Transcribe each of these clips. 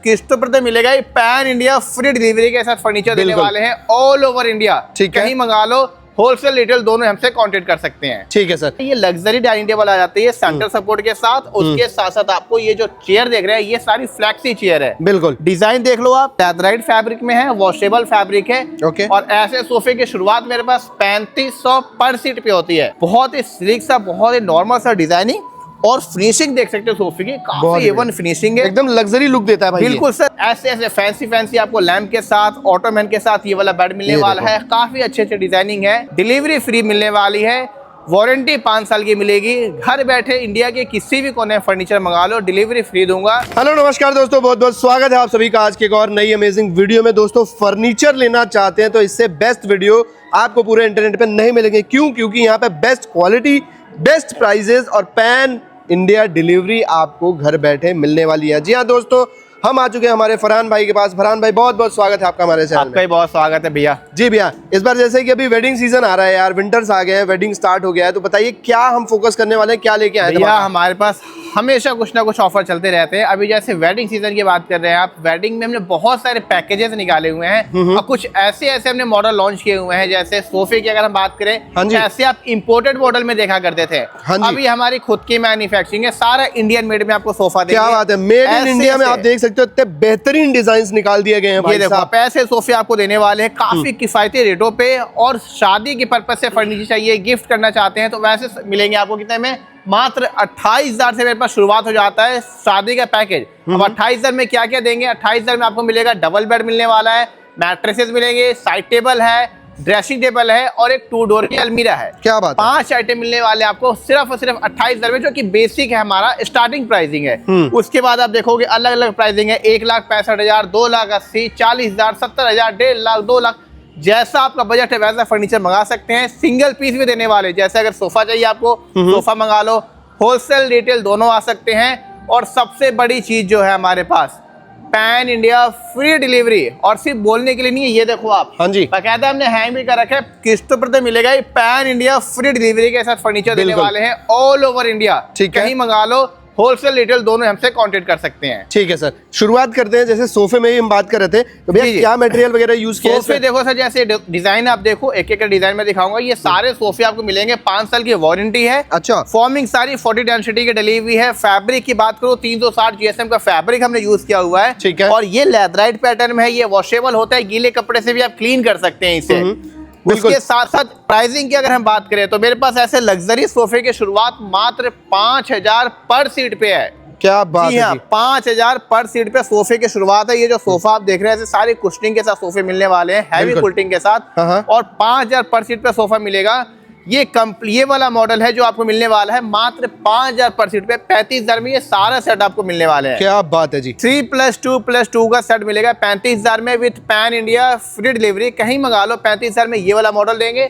किस्तों पर तो मिलेगा ही, पैन इंडिया फ्री डिलीवरी के साथ फर्नीचर देने वाले हैं ऑल ओवर इंडिया। कहीं मंगा लो, होलसेल रिटेल दोनों हमसे कांटेक्ट कर सकते हैं। ठीक है सर। ये लग्जरी डाइनिंग टेबल आ जाती है सेंटर सपोर्ट के साथ। उसके साथ साथ आपको ये जो चेयर देख रहे हैं ये सारी फ्लैक्सी चेयर है। बिल्कुल। डिजाइन देख लो आप, लैथराइट फैब्रिक में है, वॉशेबल फैब्रिक है। ओके। और ऐसे सोफे की शुरुआत मेरे पास 3500 पर सीट पे होती है। बहुत ही स्लीक सा, बहुत ही नॉर्मल सा डिजाइनिंग और फिनिशिंग देख सकते हो सोफे की, काफी एवन फिनिशिंग है, एकदम लग्जरी लुक देता है भाई। बिल्कुल सर। ऐसे ऐसे फैंसी आपको लैम्प के साथ, ऑटोमैन के साथ ये वाला बेड मिलने वाला है। काफी अच्छे डिजाइनिंग है, डिलीवरी फ्री मिलने वाली है, वारंटी 5 साल की मिलेगी। घर बैठे इंडिया के किसी भी कोने फर्नीचर मंगा लो, डिलीवरी फ्री दूंगा। हेलो नमस्कार दोस्तों, बहुत बहुत स्वागत है आप सभी का आज के एक और नई अमेजिंग वीडियो में। दोस्तों फर्नीचर लेना चाहते हैं तो इससे बेस्ट वीडियो आपको पूरे इंटरनेट पे नहीं मिलेंगे। क्योंकि यहाँ पे बेस्ट क्वालिटी, बेस्ट प्राइजेस और पैन इंडिया डिलीवरी आपको घर बैठे मिलने वाली है। जी हाँ दोस्तों, हम आ चुके हैं हमारे फरहान भाई के पास। फरहान भाई बहुत बहुत स्वागत है आपका हमारे चैनल में। आपका भी बहुत स्वागत है भैया। जी भैया, इस बार जैसे कि अभी वेडिंग सीजन आ रहा है यार, विंटर्स आ गए हैं, वेडिंग स्टार्ट हो गया है, तो बताइए क्या हम फोकस करने वाले हैं, क्या लेके आए हैं? भैया हमारे पास हमेशा कुछ ना कुछ ऑफर चलते रहते हैं। अभी जैसे वेडिंग सीजन की बात कर रहे हैं आप, वेडिंग में हमने बहुत सारे पैकेजेस निकाले हुए हैं और कुछ ऐसे हमने मॉडल लॉन्च किए हुए हैं। जैसे सोफे की अगर हम बात करें, ऐसे आप इंपोर्टेड मॉडल में देखा करते थे, अभी हमारी खुद की मैन्युफैक्चरिंग है, सारा इंडियन मेड में आपको सोफा देंगे। क्या बात है, मेड इन इंडिया में आप देख सकते हो, इतने बेहतरीन डिजाइन निकाल दिए गए हैं। ये देखो आप ऐसे सोफे आपको देने वाले हैं काफी किफायती रेटों पे, और शादी के पर्पज से फर्नीचर चाहिए, गिफ्ट करना चाहते हैं तो वैसे मिलेंगे आपको कितने में, मात्र 28,000 से मेरे पास शुरुआत हो जाता है शादी का पैकेज। अब 28,000 में क्या क्या देंगे? 28,000 में आपको मिलेगा डबल बेड मिलने वाला है, मैट्रेसेस मिलेंगे, साइड टेबल है, ड्रेसिंग टेबल है और एक 2 डोर की अलमीरा है। क्या बात है? 5 आइटम मिलने वाले आपको सिर्फ और सिर्फ 28,000 में, जो कि बेसिक है, हमारा स्टार्टिंग प्राइसिंग है। उसके बाद आप देखोगे अलग अलग प्राइसिंग है, 1,65,000, 2,80,000, 40,000, 70,000, 1.5 लाख, 2 लाख, जैसा आपका बजट है वैसा फर्नीचर मंगा सकते हैं। सिंगल पीस भी देने वाले, जैसे अगर सोफा चाहिए आपको, सोफा मंगा लो, होलसेल रिटेल दोनों आ सकते हैं। और सबसे बड़ी चीज जो है हमारे पास, पैन इंडिया फ्री डिलीवरी। और सिर्फ बोलने के लिए नहीं है, ये देखो आप, हाँ जी, बाकायदा हमने हैंग भी कर रखा है, किस्तों पर तो मिलेगा ही, पैन इंडिया फ्री डिलीवरी के साथ फर्नीचर देने वाले हैं ऑल ओवर इंडिया। कहीं मंगा लो, होलसेल रिटेल दोनों हमसे कांटेक्ट कर सकते हैं। ठीक है सर, शुरुआत करते हैं। जैसे सोफे में ही हम बात कर रहे थे, तो भैया क्या मटेरियल वगैरह यूज किया है? सोफे देखो सर, जैसे डिजाइन आप देखो, एक एक डिजाइन में दिखाऊंगा। ये सारे सोफे आपको मिलेंगे, 5 साल की वारंटी है। अच्छा। फॉर्मिंग सारी 40 डेंसिटी की डली हुई है। फैब्रिक की बात करो, 360 GSM का फैब्रिक हमने यूज किया हुआ है। ठीक है। और ये लैथराइट पैटर्न में है, ये वॉशेबल होता है, गीले कपड़े से भी आप क्लीन कर सकते हैं इसे। उसके साथ साथ प्राइसिंग की अगर हम बात करें तो मेरे पास ऐसे लग्जरी सोफे की शुरुआत मात्र 5,000 पर सीट पे है। क्या बात है? 5,000 पर सीट पे सोफे की शुरुआत है। ये जो सोफा आप देख रहे हैं, सारे कुशनिंग के साथ सोफे मिलने वाले हैं, हैवी कुल्टिंग के साथ, और 5,000 पर सीट पे सोफा मिलेगा। ये वाला मॉडल है जो आपको मिलने वाला है मात्र 5,000 पर सीट पे, 35,000 में ये सारा सेट आपको मिलने वाले हैं। क्या बात है जी। 3+2+2 का सेट मिलेगा 35,000 में, with pan India free delivery. कहीं मंगा लो, 35,000 में ये वाला मॉडल देंगे।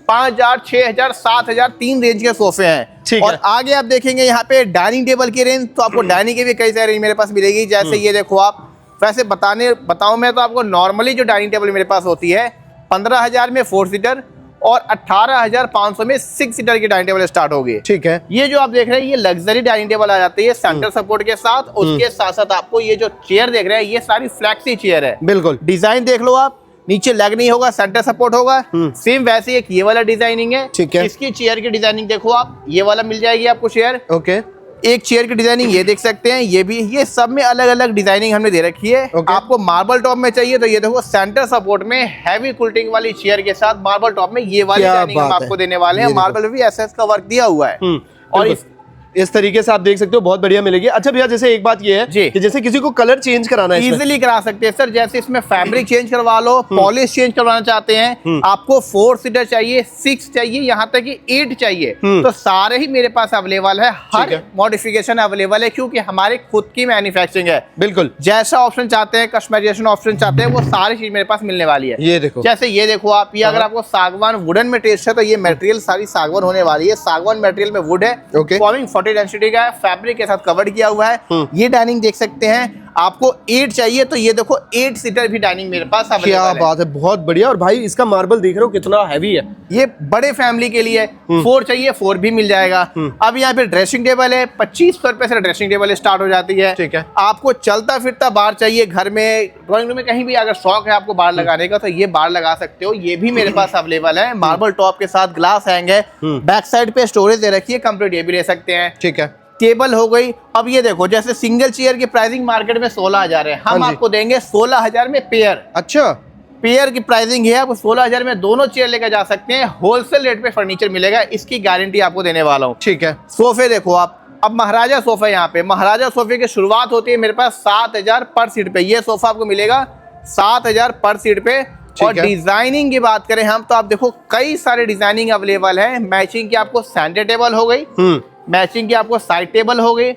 5,000, 6,000, 7,000, 3 रेंज के सोफे हैं। और आगे आप देखेंगे यहाँ पे डाइनिंग टेबल की रेंज, तो आपको डाइनिंग की भी कई सारी रेंज मेरे पास मिलेगी। जैसे ये देखो आप, वैसे बताऊं मैं तो आपको, नॉर्मली जो डाइनिंग टेबल मेरे पास होती है 15,000 में 4 सीटर और 18,500 में 6 सीटर की डाइनिंग टेबल स्टार्ट होगी। ठीक है। ये जो आप देख रहे हैं ये लग्जरी डाइनिंग टेबल आ जाती है सेंटर सपोर्ट के साथ। उसके साथ साथ आपको ये जो चेयर देख रहे हैं ये सारी फ्लैक्सी चेयर है। बिल्कुल। डिजाइन देख लो आप, नीचे लेग नहीं होगा, सेंटर सपोर्ट होगा। सेम वैसे एक ये वाला डिजाइनिंग है। ठीक है। इसकी चेयर की डिजाइनिंग देखो आप, ये वाला मिल जाएगी आपको चेयर। ओके। एक चेयर की डिजाइनिंग ये देख सकते हैं, ये भी, ये सब में अलग अलग डिजाइनिंग हमने दे रखी है। आपको मार्बल टॉप में चाहिए तो ये देखो सेंटर सपोर्ट में हैवी कुल्टिंग वाली चेयर के साथ मार्बल टॉप में ये वाली डिजाइनिंग हम आपको देने वाले हैं। मार्बल में भी SS का वर्क दिया हुआ है। और इस तरीके से आप देख सकते हो, बहुत बढ़िया मिलेगी। अच्छा भैया, जैसे एक बात ये है कि जैसे किसी को कलर चेंज कराना है, इजीली करा सकते हैं सर। जैसे इसमें फैब्रिक चेंज करवा लो, पॉलिश चेंज करवाना चाहते हैं, आपको 4 सीटर चाहिए, 6 चाहिए, यहाँ तक कि 8 चाहिए, तो सारे ही मेरे पास अवेलेबल है। हर मॉडिफिकेशन अवेलेबल है, क्योंकि हमारे खुद की मैन्युफैक्चरिंग है। बिल्कुल। जैसा ऑप्शन चाहते हैं, कस्टमाइजेशन ऑप्शन चाहते हैं, वो सारी चीज मेरे पास मिलने वाली है। ये देखो, जैसे ये देखो आप, ये अगर आपको सागवान वुडन में टेस्ट है तो ये मटेरियल सारी सागवान होने वाली है। सागवान मटेरियल में वुड है, फॉर्मिंग 40 डेंसिटी का है, फैब्रिक के साथ कवर्ड किया हुआ है। ये डाइनिंग देख सकते हैं। आपको 8 चाहिए तो ये देखो 8 सीटर भी डाइनिंग मेरे पास अवेलेबल क्या है। बात है, बहुत बढ़िया। और भाई इसका मार्बल देख रहे हो कितना हैवी है। ये बड़े फैमिली के लिए 4 चाहिए 4 भी मिल जाएगा। अब यहाँ पे ड्रेसिंग टेबल है, 2500 रुपए से ड्रेसिंग टेबल स्टार्ट हो जाती है। ठीक है। आपको चलता फिरता बार चाहिए घर में, ड्राइंग रूम में, कहीं भी अगर शौक है आपको बार लगाने का तो ये बार लगा सकते हो। ये भी मेरे पास अवेलेबल है, मार्बल टॉप के साथ ग्लास हैंग है, बैक साइड पे स्टोरेज दे रखी है कंप्लीट, ये भी ले सकते हैं। ठीक है। टेबल हो गई। अब ये देखो जैसे सिंगल चेयर की प्राइसिंग मार्केट में 16,000 है, हम आपको देंगे 16,000 में पेयर। अच्छा, पेयर की प्राइसिंग है, आप 16,000 में दोनों चेयर लेकर जा सकते हैं। होलसेल रेट पे फर्नीचर मिलेगा, इसकी गारंटी आपको देने वाला हूँ। ठीक है। सोफे देखो आप, अब महाराजा सोफा, यहाँ पे महाराजा सोफे की शुरुआत होती है मेरे पास 7,000 पर सीट पे। ये सोफा आपको मिलेगा 7,000 पर सीट पे। और डिजाइनिंग की बात करें हम तो आप देखो कई सारे डिजाइनिंग अवेलेबल है। मैचिंग की आपको सेंटर टेबल हो गई, मैचिंग की आपको साइड टेबल हो गई,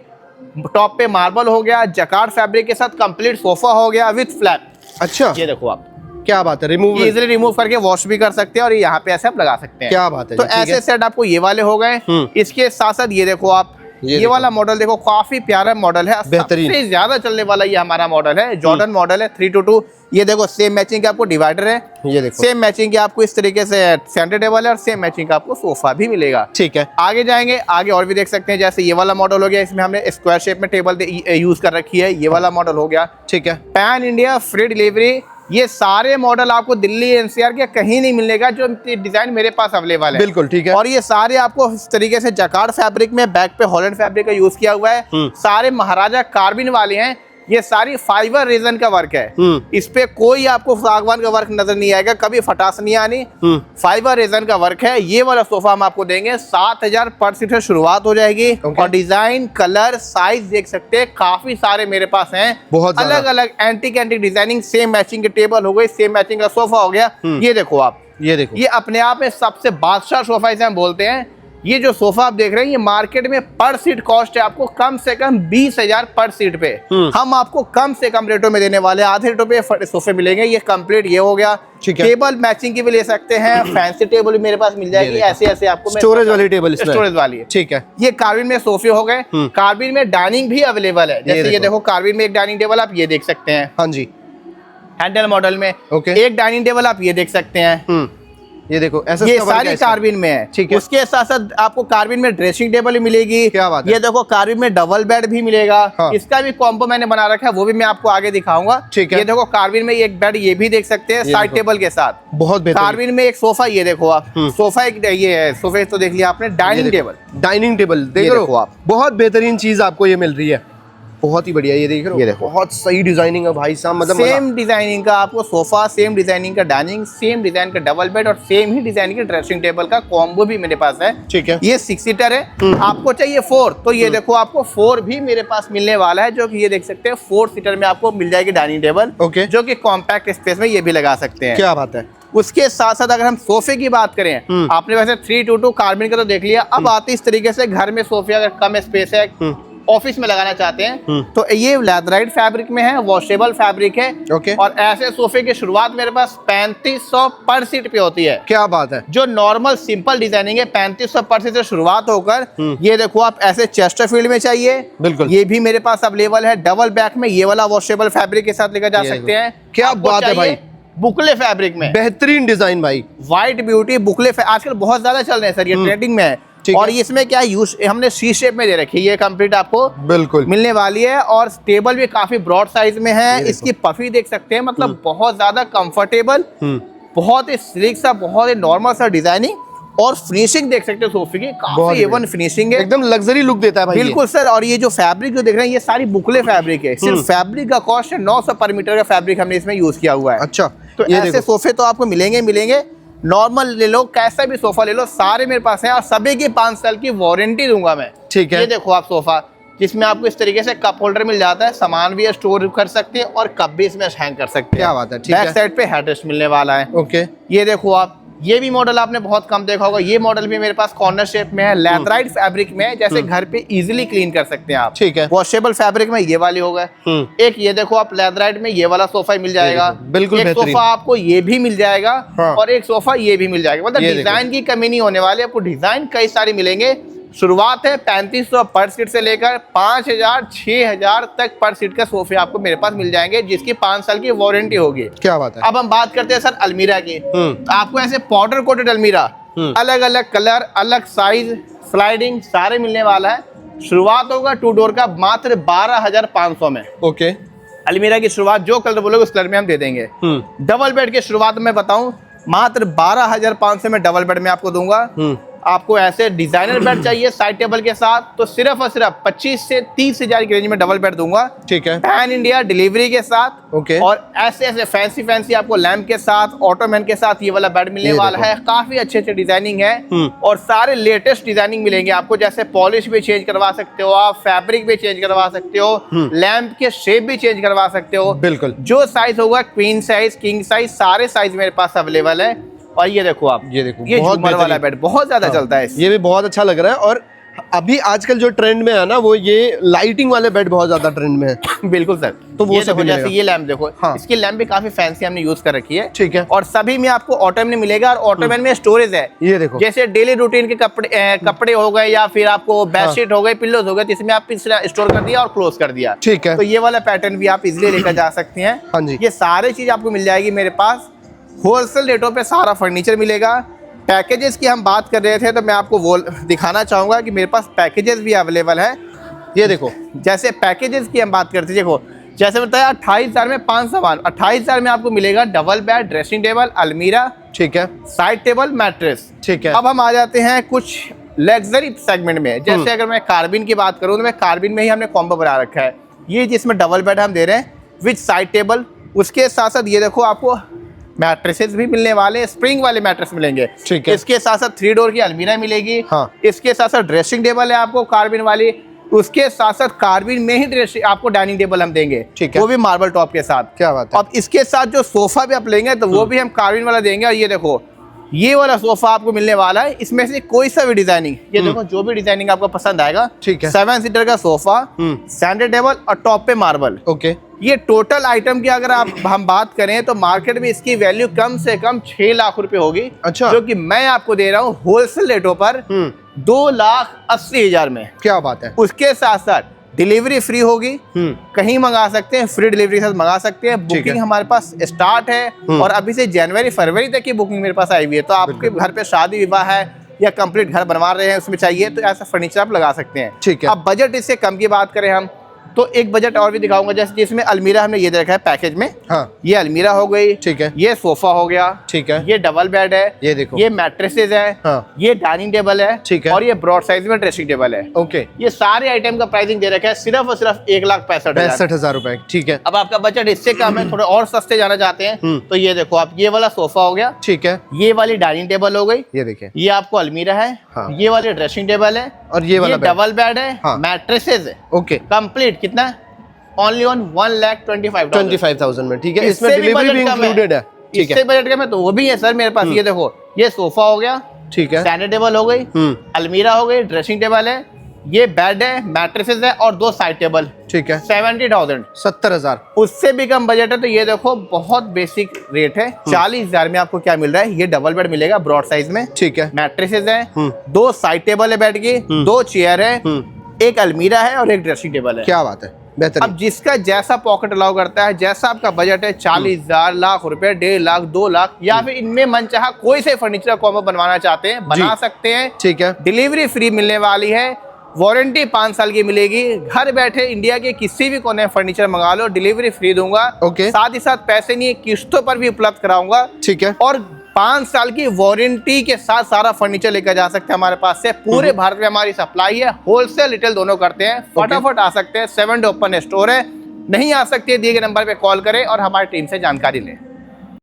टॉप पे मार्बल हो गया, जकार्ड फैब्रिक के साथ कंप्लीट सोफा हो गया विथ फ्लैप। अच्छा, ये देखो आप, क्या बात है, रिमूव इजीली रिमूव करके वॉश भी कर सकते हैं और यहाँ पे ऐसे आप लगा सकते हैं। क्या बात है। तो ऐसे सेट आपको ये वाले हो गए। इसके साथ साथ ये देखो आप, ये वाला मॉडल देखो, काफी प्यारा मॉडल है, बेहतरीन, सबसे ज्यादा चलने वाला ये हमारा मॉडल है। जॉर्डन मॉडल है 322। ये देखो सेम मैचिंग का आपको डिवाइडर है, ये देखो सेम मैचिंग के आपको इस तरीके से सेंटर टेबल है और सेम मैचिंग का आपको सोफा भी मिलेगा। ठीक है। आगे जाएंगे, आगे और भी देख सकते हैं। जैसे ये वाला मॉडल हो गया, इसमें हमने स्क्वायर शेप में टेबल यूज कर रखी है, ये वाला मॉडल हो गया। ठीक है। पैन इंडिया फ्री डिलीवरी, ये सारे मॉडल आपको दिल्ली एनसीआर के कहीं नहीं मिलेगा, जो डिजाइन मेरे पास अवेलेबल है। बिल्कुल ठीक है। और ये सारे आपको इस तरीके से जकार्ड फैब्रिक में, बैक पे हॉलैंड फैब्रिक का यूज किया हुआ है। सारे महाराजा कार्बिन वाले हैं, ये सारी फाइबर रेजन का वर्क है। इस पे कोई आपको सागवान का वर्क नजर नहीं आएगा, कभी फटास नहीं आनी। फाइबर रेजन का वर्क है। ये वाला सोफा हम आपको देंगे 7,000 पर सीट से शुरुआत हो जाएगी। और डिजाइन, कलर, साइज देख सकते हैं, काफी सारे मेरे पास हैं, बहुत अलग अलग एंटीक डिजाइनिंग। सेम मैचिंग के टेबल हो गई, सेम मैचिंग का सोफा हो गया। ये देखो आप, ये देखो, ये अपने आप में सबसे बादशाह सोफा इसे हम बोलते हैं। ये जो सोफा आप देख रहे हैं, ये मार्केट में पर सीट कॉस्ट है आपको कम से कम 20,000 पर सीट पे। हम आपको कम से कम रेटों में देने वाले हैं, आधे रेटों पे सोफे मिलेंगे। ये कंप्लीट ये हो गया। टेबल मैचिंग की भी ले सकते हैं, फैंसी टेबल भी मेरे पास मिल जाएगी। ऐसे ऐसे आपको स्टोरेज वाली टेबल, स्टोरेज वाली है। ठीक है। ये कार्बिन में सोफे हो गए। कार्बिन में डाइनिंग भी अवेलेबल है। जैसे ये देखो कार्बिन में एक डाइनिंग टेबल आप ये देख सकते हैं, हाँ जी, हैंडल मॉडल में। एक डाइनिंग टेबल आप ये देख सकते हैं, ये देखो, ऐसा ये सारी कार्बिन में है। ठीक है। उसके साथ साथ आपको कार्बिन में ड्रेसिंग टेबल भी मिलेगी। क्या बात है। ये देखो कार्बिन में डबल बेड भी मिलेगा। हाँ। इसका भी कॉम्बो मैंने बना रखा है, वो भी मैं आपको आगे दिखाऊंगा। ठीक है। ये देखो कार्बिन में एक बेड ये भी देख सकते हैं साइड टेबल के साथ, बहुत बेहतर। कार्बिन में एक सोफा, ये देखो आप, सोफा एक ये है, सोफे तो देख लिया आपने। डाइनिंग टेबल, डाइनिंग टेबल देख रहे हो आप, बहुत बेहतरीन चीज आपको ये मिल रही है, बहुत ही बढ़िया। ये देख रहे हो, ये देखो, बहुत सही डिजाइनिंग है भाई साहब, मतलब सेम डिजाइनिंग का आपको सोफा, सेम डिजाइनिंग का डाइनिंग, सेम डिजाइन का डबल बेड और सेम ही डिजाइन की ड्रेसिंग टेबल का कॉम्बो भी मेरे पास है। ठीक है। ये 6 सीटर है, आपको चाहिए 4, तो ये देखो आपको 4 भी मेरे पास मिलने वाला है, जो कि ये देख सकते हैं 4 सीटर में आपको मिल जाएगी डाइनिंग टेबल। ओके। जो कि कॉम्पैक्ट स्पेस में ये भी लगा सकते हैं। क्या बात है। उसके साथ साथ अगर हम सोफे की बात करें, आपने वैसे 322 कार्बिन का तो देख लिया, अब आते इस तरीके से घर में सोफे अगर कम स्पेस है, ऑफिस में लगाना चाहते हैं, तो ये लेदराइट फैब्रिक में है, वॉशेबल फैब्रिक है। ओके। और ऐसे सोफे की शुरुआत मेरे पास 3500 पर सीट पे होती है। क्या बात है। जो नॉर्मल सिंपल डिजाइनिंग है 3500 पर सीट से शुरुआत होकर, ये देखो आप ऐसे चेस्टरफील्ड में चाहिए, बिल्कुल, ये भी मेरे पास अवेलेबल है। डबल बैक में ये वाला वॉशेबल फैब्रिक के साथ लेकर जा सकते हैं। क्या बात है भाई, बुकले फैब्रिक में बेहतरीन डिजाइन भाई, व्हाइट ब्यूटी बुकले आजकल बहुत ज्यादा चल रहे हैं सर, ये ट्रेंडिंग में है। और इसमें क्या यूज हमने सी शेप में दे रखी है, ये कंप्लीट आपको बिल्कुल मिलने वाली है। और टेबल भी काफी ब्रॉड साइज में है। इसकी पफी देख सकते हैं, मतलब बहुत ज्यादा कंफर्टेबल, बहुत ही स्लिक सा, बहुत ही नॉर्मल सा डिजाइनिंग। और फिनिशिंग देख सकते हो सोफे की, काफी एवन फिनिशिंग है, एकदम लग्जरी लुक देता है भाई। बिल्कुल सर। और ये जो फैब्रिक जो देख रहे हैं, ये सारी बुकले फैब्रिक है। सिर्फ फैब्रिक का कॉस्ट है 900 पर मीटर का फैब्रिक हमने इसमें यूज किया हुआ है। अच्छा, तो ऐसे सोफे तो आपको मिलेंगे। नॉर्मल ले लो, कैसा भी सोफा ले लो, सारे मेरे पास है। और सभी की 5 साल की वारंटी दूंगा मैं। ठीक है। ये देखो आप सोफा, जिसमें आपको इस तरीके से कप होल्डर मिल जाता है, सामान भी स्टोर कर सकते हैं और कप भी इसमें हैंग कर सकते हैं। क्या बात है। ठीक है। बैक साइड पे हेडरेस्ट मिलने वाला है। ओके। ये देखो आप, ये भी मॉडल आपने बहुत कम देखा होगा। ये मॉडल भी मेरे पास कॉर्नर शेप में है, लेदराइट फैब्रिक में है, जैसे घर पे इजीली क्लीन कर सकते हैं आप। ठीक है। वॉशेबल फैब्रिक में ये वाली होगा। एक ये देखो आप, लेदराइट में ये वाला सोफा मिल जाएगा। बिल्कुल एक सोफा आपको ये भी मिल जाएगा। हाँ। और एक सोफा ये भी मिल जाएगा। मतलब डिजाइन की कमी नहीं होने वाली, आपको डिजाइन कई सारे मिलेंगे। शुरुआत है 3500 पर सीट से लेकर 5000 6000 तक पर सीट का सोफे आपको मेरे पास मिल जाएंगे, जिसकी 5 साल की वारंटी होगी। क्या बात है। अब हम बात करते हैं सर अलमीरा की। तो आपको ऐसे पाउडर कोटेड अलमीरा, अलग अलग कलर, अलग साइज, स्लाइडिंग सारे मिलने वाला है। शुरुआत होगा 2 डोर का मात्र 12,500 में। ओके, अलमीरा की शुरुआत जो कलर बोलोगे उस कलर में हम दे देंगे। डबल बेड की शुरुआत में बताऊं, मात्र 12,500 में डबल बेड में आपको दूंगा। आपको ऐसे डिजाइनर बेड चाहिए साइड टेबल के साथ, तो सिर्फ और सिर्फ 25 से 30 हजार की रेंज में डबल बेड दूंगा। ठीक है, पैन इंडिया डिलीवरी के साथ। ओके, और ऐसे ऐसे फैंसी आपको लैम्प के साथ, ऑटोमैन के साथ ये वाला बेड मिलने वाला है। काफी अच्छे अच्छे डिजाइनिंग है और सारे लेटेस्ट डिजाइनिंग मिलेंगे आपको। जैसे पॉलिश भी चेंज करवा सकते हो आप, फैब्रिक भी चेंज करवा सकते हो, लैम्प के शेप भी चेंज करवा सकते हो। बिल्कुल, जो साइज होगा क्वीन साइज, किंग साइज, सारे साइज मेरे पास अवेलेबल है। और ये देखो आप, ये देखो, ये बहुत झूमर वाला बेड बहुत ज्यादा चलता है। ये भी बहुत अच्छा लग रहा है। और अभी आजकल जो ट्रेंड में है ना, वो ये लाइटिंग वाले बेड बहुत ज्यादा ट्रेंड में है। बिल्कुल सर, तो वो ये सब देखो, जैसे ये लैम्प देखो, इसकी लैम्प भी काफी फैंसी हमने यूज कर रखी है। ठीक है, और सभी में आपको ऑटोमैन मिलेगा। और ऑटोमैन में स्टोरेज है। ये देखो, जैसे डेली रूटीन के कपड़े हो गए या फिर आपको बेडशीट हो गए, पिल्लोज हो गए, तो इसमें आप स्टोर कर दिया और क्लोज कर दिया। ठीक है, तो ये वाला पैटर्न भी आप इजिली लेकर जा सकते हैं। हाँ जी, ये सारी चीज आपको मिल जाएगी मेरे पास। होलसेल रेटों पे सारा फर्नीचर मिलेगा। पैकेजेस की हम बात कर रहे थे, तो मैं आपको वो दिखाना चाहूंगा कि मेरे पास पैकेजेस भी अवेलेबल है। ये देखो, जैसे पैकेजेस की हम बात करते हैं, देखो जैसे बताया 28,000 में 5 सामान। 28,000 में आपको मिलेगा डबल बेड, ड्रेसिंग टेबल, अलमीरा, ठीक है, साइड टेबल, मैट्रेस। ठीक है। अब हम आ जाते हैं कुछ लग्जरी सेगमेंट में। जैसे अगर मैं कार्बिन की बात करूं, तो मैं कार्बिन में ही हमने कॉम्बो बना रखा है। ये जिसमें डबल बेड हम दे रहे हैं विद साइड टेबल, उसके साथ साथ ये देखो आपको मैट्रेसेस भी मिलने वाले, स्प्रिंग वाले मैट्रेस मिलेंगे। ठीक है, इसके साथ साथ 3 डोर की अलमीरा मिलेगी। हाँ, इसके साथ साथ ड्रेसिंग टेबल है आपको कार्बिन वाली। उसके साथ साथ कार्बिन में ही ड्रेसिंग आपको डाइनिंग टेबल हम देंगे, ठीक है, वो भी मार्बल टॉप के साथ। क्या बात है। अब इसके साथ जो सोफा भी आप लेंगे तो वो भी हम कार्बिन वाला देंगे। और ये देखो, ये वाला सोफा आपको मिलने वाला है। इसमें से कोई सा भी डिजाइनिंग, ये देखो जो भी डिजाइनिंग आपको पसंद आएगा। ठीक है, 7 सीटर का सोफा, सेंटर टेबल और टॉप पे मार्बल। ओके, ये टोटल आइटम की अगर हम बात करें तो मार्केट में इसकी वैल्यू कम से कम 6 लाख रुपए होगी। अच्छा, जो कि मैं आपको दे रहा हूँ होलसेल रेटों पर 2,80,000 में। क्या बात है। उसके साथ साथ डिलीवरी फ्री होगी, कहीं मंगा सकते हैं, फ्री डिलीवरी के साथ मंगा सकते हैं। बुकिंग हमारे पास स्टार्ट है और अभी से जनवरी फरवरी तक की बुकिंग मेरे पास आई हुई है। तो आपके घर पे शादी विवाह है या कंप्लीट घर बनवा रहे हैं, उसमें चाहिए तो ऐसा फर्नीचर आप लगा सकते हैं। ठीक है। अब बजट इससे कम की बात करें हम, तो एक बजट और भी दिखाऊंगा। जैसे जिसमें अलमीरा हमने ये दे रखा है पैकेज में। हाँ, ये अलमीरा हो गई, ठीक है, ये सोफा हो गया, ठीक है, ये डबल बेड है, ये देखो, ये मैट्रेसेस है, हाँ, ये डाइनिंग टेबल है, ठीक है, और ये ब्रॉड साइज में ड्रेसिंग टेबल है। ओके, ये सारे आइटम का प्राइसिंग दे रखा है सिर्फ और सिर्फ 1,65,000 रुपए। ठीक है। अब आपका बजट इससे कम है, थोड़े और सस्ते जाना चाहते हैं तो ये देखो आप, ये वाला सोफा हो गया, ठीक है, ये वाली डाइनिंग टेबल हो गई, ये देखिए, ये आपको अलमीरा है, हाँ, ये वाली ड्रेसिंग टेबल है, और ये वाला डबल बेड है, हाँ, मैट्रेसेस है, ओके, कंप्लीट कितना, ओनली ऑन 1,25,000 में। ठीक है, इसमें डिलीवरी भी इंक्लूडेड है। ठीक है, इससे बजट का में तो वो भी है सर मेरे पास। ये देखो, ये सोफा हो गया, ठीक है, स्टैंडर्ड टेबल हो गई, अलमीरा हो गई, ड्रेसिंग टेबल है, ये बेड है, मैट्रेसेस है और 2 साइड टेबल। ठीक है, 70,000, 70,000। उससे भी कम बजट है तो ये देखो बहुत बेसिक रेट है। 40,000 में आपको क्या मिल रहा है, ये डबल बेड मिलेगा ब्रॉड साइज में, ठीक है, मैट्रेसेस है, 2 साइड टेबल है बेड की, 2 चेयर है, एक अलमीरा है और एक ड्रेसिंग टेबल है। क्या बात है, बेहतरीन। अब जिसका जैसा पॉकेट अलाउ करता है, जैसा आपका बजट है, 40,000, लाख रुपए, 1.5 लाख, 2 लाख, या फिर इनमें मनचाहा कोई से फर्नीचर कॉम्बो बनवाना चाहते हैं, बना सकते हैं। ठीक है, डिलीवरी फ्री मिलने वाली है, वारंटी 5 साल की मिलेगी। घर बैठे इंडिया के किसी भी कोने में फर्नीचर मंगा लो, डिलीवरी फ्री दूंगा। ओके, साथ ही साथ पैसे नहीं, किस्तों पर भी उपलब्ध कराऊंगा। ठीक है, और 5 साल की वारंटी के साथ सारा फर्नीचर लेकर जा सकते हैं हमारे पास से। पूरे भारत में हमारी सप्लाई है, होलसेल रिटेल दोनों करते हैं। फटाफट आ सकते हैं, 7 डे ओपन स्टोर है। नहीं आ सकते, दिए गए नंबर पे कॉल करें और हमारी टीम से जानकारी लें।